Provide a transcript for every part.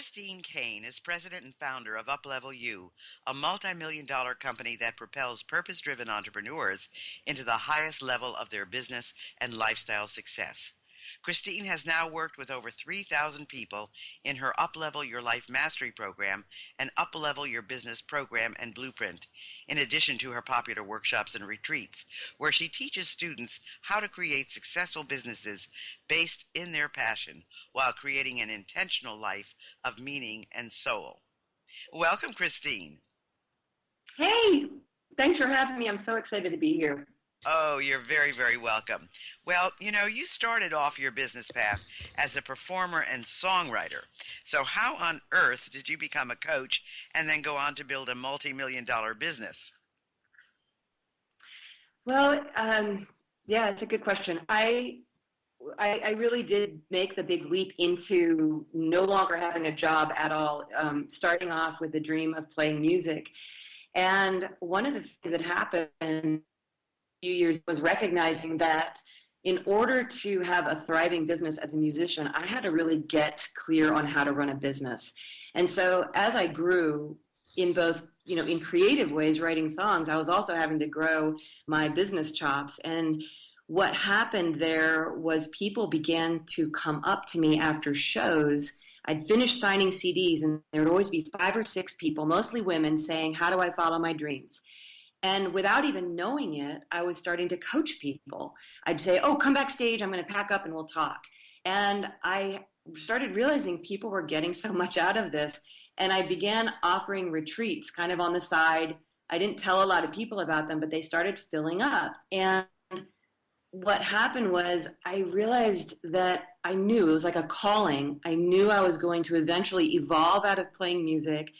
Christine Kane is president and founder of Uplevel U, a multi-million-dollar company that propels purpose-driven entrepreneurs into the highest level of their business and lifestyle success. Christine has now worked with over 3,000 people in her Uplevel Your Life Mastery program and Uplevel Your Business program and blueprint, in addition to her popular workshops and retreats, where she teaches students how to create successful businesses based in their passion while creating an intentional life of meaning and soul. Welcome, Christine. Hey, thanks for having me. I'm so excited to be here. Oh, you're very, very welcome. Well, you started off your business path as a performer and songwriter. So how on earth did you become a coach and then go on to build a multi-million-dollar business? Well, yeah, it's a good question. I really did make the big leap into no longer having a job at all, starting off with the dream of playing music. And one of the things that happened few years was recognizing that in order to have a thriving business as a musician, I had to really get clear on how to run a business. And so as I grew in both, in creative ways, writing songs, I was also having to grow my business chops. And what happened there was people began to come up to me after shows. I'd finished signing CDs, and there would always be 5 or 6 people, mostly women, saying, "How do I follow my dreams?" And without even knowing it, I was starting to coach people. I'd say, "Oh, come backstage, I'm going to pack up and we'll talk." And I started realizing people were getting so much out of this. And I began offering retreats kind of on the side. I didn't tell a lot of people about them, but they started filling up. And what happened was I realized that I knew it was like a calling. I knew I was going to eventually evolve out of playing music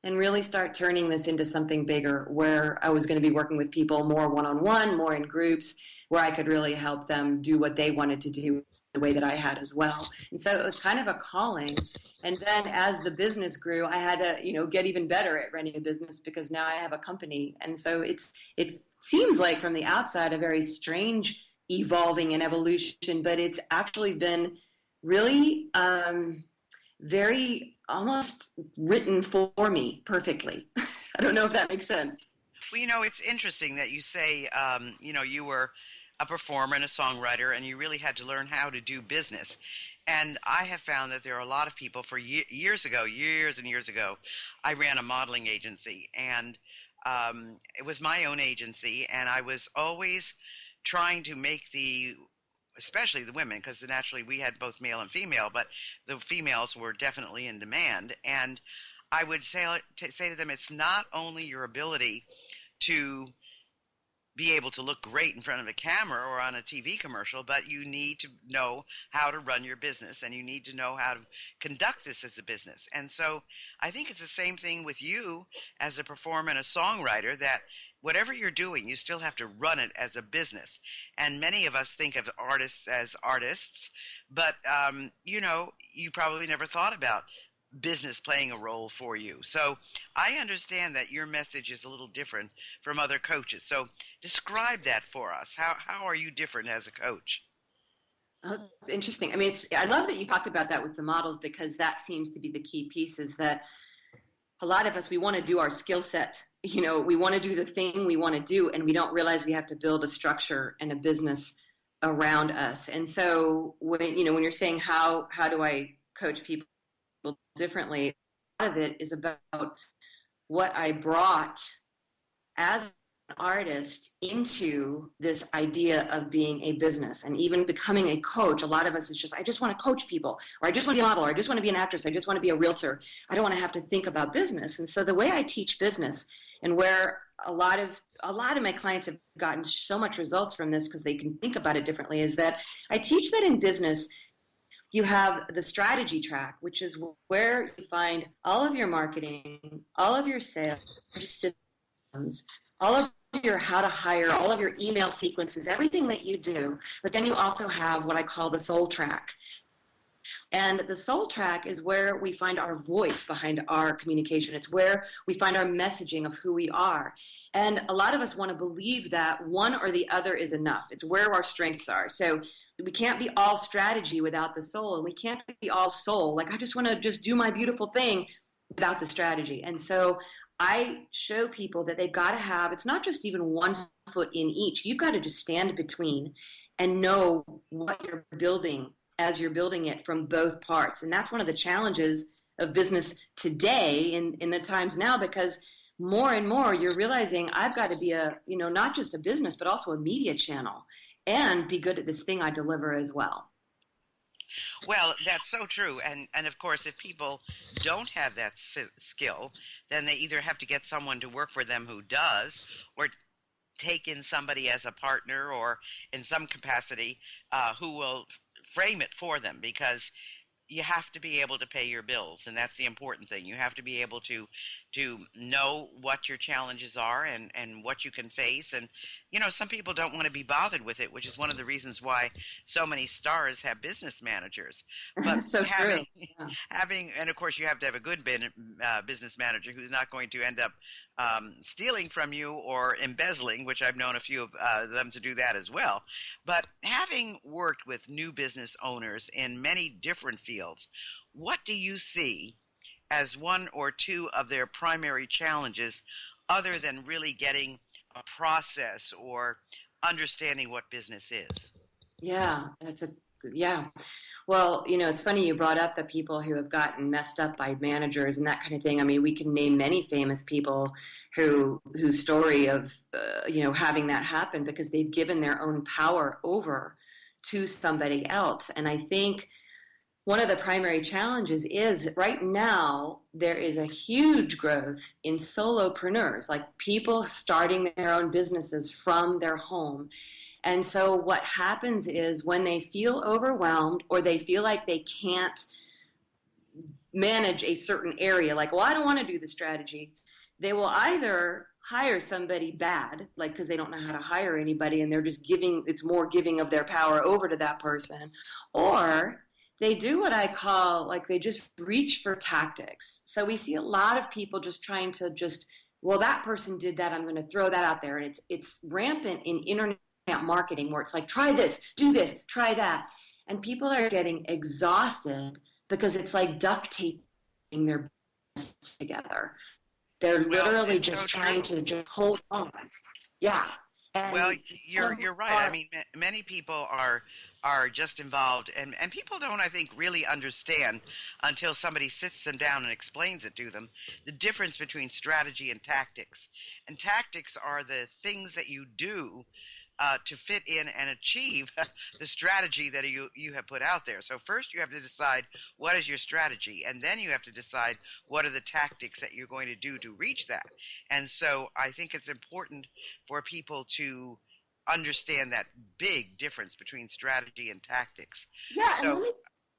and really start turning this into something bigger, where I was going to be working with people more one-on-one, more in groups, where I could really help them do what they wanted to do the way that I had as well. And so it was kind of a calling. And then as the business grew, I had to, get even better at running a business because now I have a company. And so it seems like from the outside a very strange evolving and evolution, but it's actually been really very almost written for me perfectly. I don't know if that makes sense. Well, it's interesting that you say, you were a performer and a songwriter, and you really had to learn how to do business. And I have found that there are a lot of people years and years ago, I ran a modeling agency, and it was my own agency, and I was always trying to make especially the women, because naturally we had both male and female, but the females were definitely in demand. And I would say to them, it's not only your ability to be able to look great in front of a camera or on a TV commercial, but you need to know how to run your business, and you need to know how to conduct this as a business. And so I think it's the same thing with you as a performer and a songwriter, that whatever you're doing, you still have to run it as a business. And many of us think of artists as artists, but, you probably never thought about business playing a role for you. So I understand that your message is a little different from other coaches. So describe that for us. How are you different as a coach? Oh, it's interesting. I mean, I love that you talked about that with the models, because that seems to be the key piece, is that a lot of us, we want to do our skill set. We want to do the thing we want to do, and we don't realize we have to build a structure and a business around us. And so when you're saying how do I coach people differently, a lot of it is about what I brought as an artist into this idea of being a business. And even becoming a coach, a lot of us is just, I just want to coach people, or I just want to be a model, or I just want to be an actress, I just want to be a realtor. I don't want to have to think about business. And so the way I teach business, and where a lot of my clients have gotten so much results from this because they can think about it differently, is that I teach that in business you have the strategy track, which is where you find all of your marketing, all of your sales, your systems, all of your how to hire, all of your email sequences, everything that you do. But then you also have what I call the soul track. And the soul track is where we find our voice behind our communication. It's where we find our messaging of who we are. And a lot of us want to believe that one or the other is enough. It's where our strengths are. So we can't be all strategy without the soul, and we can't be all soul. Like I just want to just do my beautiful thing without the strategy. And so I show people that they've got to have, it's not just even one foot in each. You've got to just stand between and know what you're building as you're building it from both parts. And that's one of the challenges of business today in the times now, because more and more you're realizing I've got to be a, not just a business, but also a media channel and be good at this thing I deliver as well. Well, that's so true. And of course, if people don't have that skill, then they either have to get someone to work for them who does, or take in somebody as a partner or in some capacity who will frame it for them, because you have to be able to pay your bills, and that's the important thing. You have to be able to know what your challenges are and what you can face. And some people don't want to be bothered with it, which is one of the reasons why so many stars have business managers. But So true. having Yeah. having and of course you have to have a good business manager who's not going to end up stealing from you or embezzling, which I've known a few of them to do that as well. But having worked with new business owners in many different fields, what do you see as one or two of their primary challenges, other than really getting a process or understanding what business is? Yeah, yeah. Well, it's funny you brought up the people who have gotten messed up by managers and that kind of thing. I mean, we can name many famous people whose story of having that happen because they've given their own power over to somebody else. And I think one of the primary challenges is right now there is a huge growth in solopreneurs, like people starting their own businesses from their home. And so what happens is when they feel overwhelmed or they feel like they can't manage a certain area, like, well, I don't want to do the strategy, they will either hire somebody bad, like because they don't know how to hire anybody and they're just giving, it's more giving of their power over to that person, or they do what I call, like, they just reach for tactics. So we see a lot of people just trying to just, well, that person did that, I'm going to throw that out there. And it's rampant in internet marketing where it's like, try this, do this, try that. And people are getting exhausted because it's like duct taping their business together. They're Well, literally it's so just trying true. to just hold on. Yeah. Well, And you're right. I mean, many people are just involved, and people don't, I think, really understand until somebody sits them down and explains it to them, the difference between strategy and tactics. And tactics are the things that you do to fit in and achieve the strategy that you have put out there. So first you have to decide what is your strategy, and then you have to decide what are the tactics that you're going to do to reach that. And so I think it's important for people to understand that big difference between strategy and tactics. yeah, and So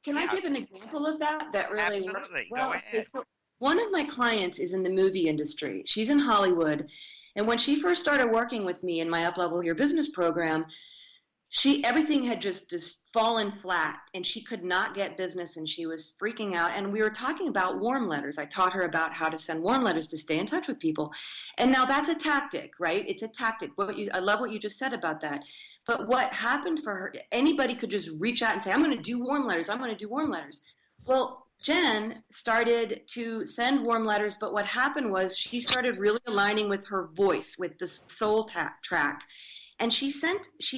can I yeah, give an example of that really works absolutely. Go well? Okay, ahead. so one of my clients is in the movie industry. She's in Hollywood. And when she first started working with me in my Up Level Your Business program, everything had just fallen flat and she could not get business and she was freaking out. And we were talking about warm letters. I taught her about how to send warm letters to stay in touch with people. And now that's a tactic, right? It's a tactic. I love what you just said about that. But what happened for her, anybody could just reach out and say, I'm going to do warm letters. I'm going to do warm letters. Well, Jen started to send warm letters, but what happened was she started really aligning with her voice, with the soul track. And she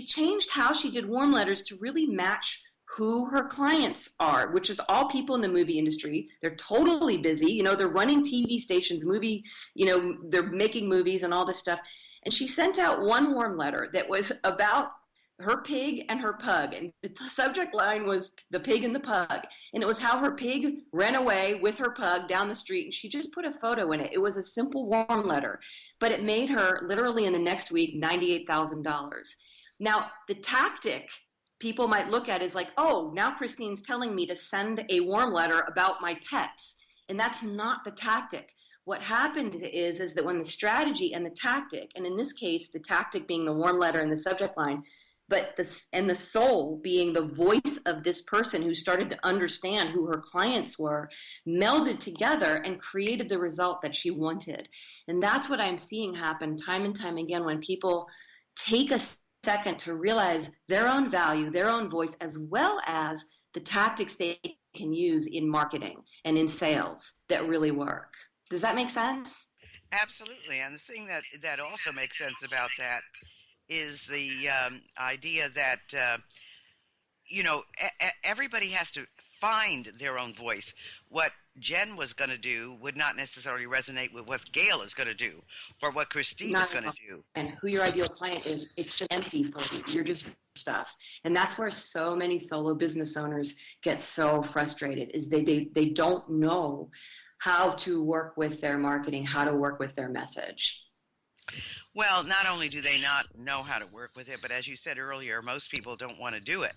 changed how she did warm letters to really match who her clients are, which is all people in the movie industry. They're totally busy. They're running TV stations, they're making movies and all this stuff. And she sent out one warm letter that was about her pig and her pug. And the subject line was the pig and the pug. And it was how her pig ran away with her pug down the street. And she just put a photo in it. It was a simple warm letter, but it made her literally in the next week $98,000. Now, the tactic people might look at is like, oh, now Christine's telling me to send a warm letter about my pets. And that's not the tactic. What happened is that when the strategy and the tactic, and in this case, the tactic being the warm letter and the subject line, but the soul being the voice of this person who started to understand who her clients were, melded together and created the result that she wanted. And that's what I'm seeing happen time and time again when people take a second to realize their own value, their own voice, as well as the tactics they can use in marketing and in sales that really work. Does that make sense? Absolutely. And the thing that also makes sense about that is the idea that everybody has to find their own voice. What Jen was going to do would not necessarily resonate with what Gail is going to do or what Christine is Not going to do. and who your ideal client is, it's just empty for you. You're just stuff. And that's where so many solo business owners get so frustrated is they don't know how to work with their marketing, how to work with their message. Well, not only do they not know how to work with it, but as you said earlier, most people don't want to do it.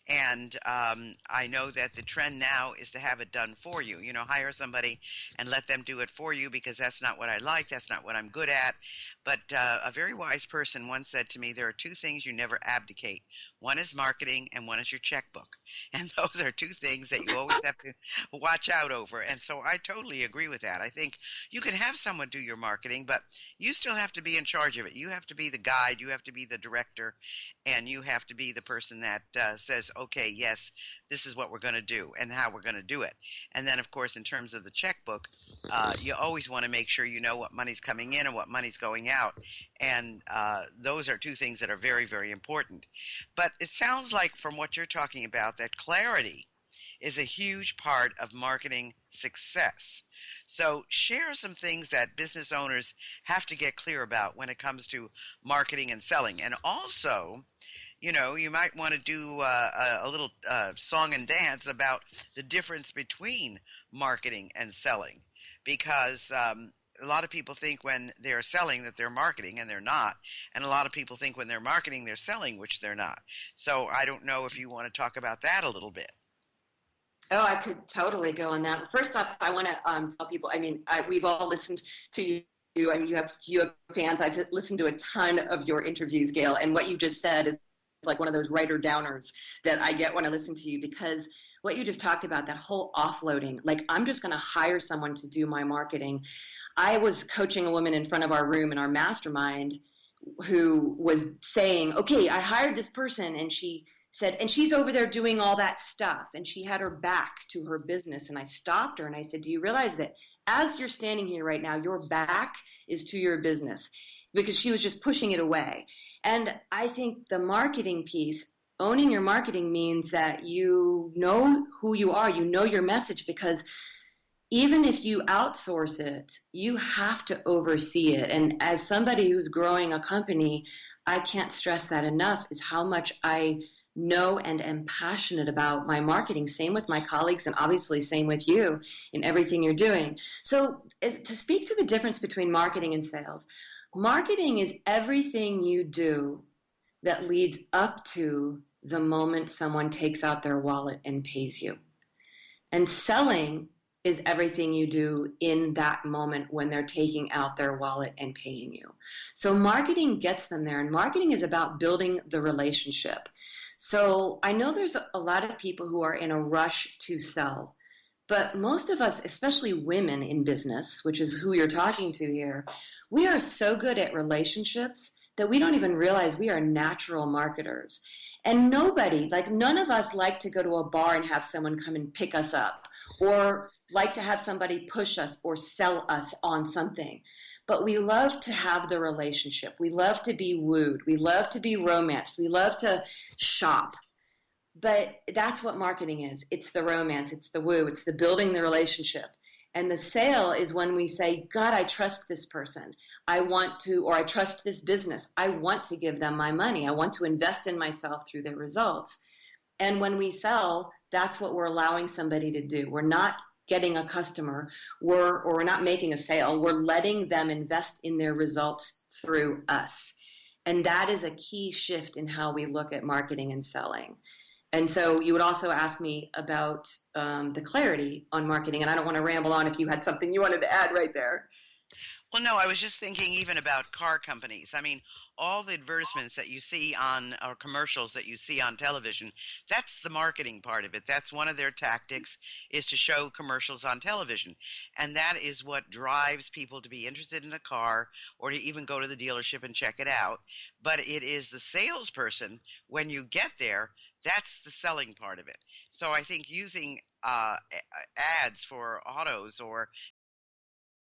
And I know that the trend now is to have it done for you. You know, hire somebody and let them do it for you because that's not what I like. That's not what I'm good at. But a very wise person once said to me, there are two things you never abdicate. One is marketing and one is your checkbook. And those are two things that you always have to watch out over. And so I totally agree with that. I think you can have someone do your marketing, but you still have to be in charge of it. You have to be the guide. You have to be the director. And you have to be the person that says, okay, yes, this is what we're going to do and how we're going to do it. And then, of course, in terms of the checkbook, you always want to make sure you know what money's coming in and what money's going out. And those are two things that are very, very important. But it sounds like from what you're talking about that clarity is a huge part of marketing success. So share some things that business owners have to get clear about when it comes to marketing and selling. And also, you might want to do a little song and dance about the difference between marketing and selling. Because a lot of people think when they're selling that they're marketing, and they're not. And a lot of people think when they're marketing, they're selling, which they're not. So I don't know if you want to talk about that a little bit. Oh, I could totally go on that. First off, I want to tell people. I mean, we've all listened to you. I mean, you have fans. I've listened to a ton of your interviews, Gail, and what you just said is like one of those writer downers that I get when I listen to you, because what you just talked about, that whole offloading, like I'm just going to hire someone to do my marketing. I was coaching a woman in front of our room in our mastermind who was saying, okay, I hired this person, and she said, and she's over there doing all that stuff, and she had her back to her business. And I stopped her and I said, do you realize that as you're standing here right now, your back is to your business? Because she was just pushing it away. And I think the marketing piece, owning your marketing, means that you know who you are, you know your message, because even if you outsource it, you have to oversee it. And as somebody who's growing a company, I can't stress that enough, is how much I know and am passionate about my marketing. Same with my colleagues, and obviously same with you in everything you're doing. So to speak to the difference between marketing and sales, marketing is everything you do that leads up to the moment someone takes out their wallet and pays you. And selling is everything you do in that moment when they're taking out their wallet and paying you. So marketing gets them there, and marketing is about building the relationship. So I know there's a lot of people who are in a rush to sell, but most of us, especially women in business, which is who you're talking to here, we are so good at relationships that we don't even realize we are natural marketers. And none of us like to go to a bar and have someone come and pick us up, or like to have somebody push us or sell us on something. But we love to have the relationship. We love to be wooed. We love to be romanced. We love to shop. But that's what marketing is. It's the romance. It's the woo. It's the building the relationship. And the sale is when we say, God, I trust this person. Or I trust this business. I want to give them my money. I want to invest in myself through their results. And when we sell, that's what we're allowing somebody to do. We're not getting a customer, or we're not making a sale. We're letting them invest in their results through us. And that is a key shift in how we look at marketing and selling. And so you would also ask me about the clarity on marketing, and I don't want to ramble on if you had something you wanted to add right there. Well, no, I was just thinking even about car companies. I mean, all the advertisements that you see on, or commercials that you see on television, that's the marketing part of it. That's one of their tactics, is to show commercials on television. And that is what drives people to be interested in a car or to even go to the dealership and check it out. But it is the salesperson, when you get there, that's the selling part of it. So I think using ads for autos or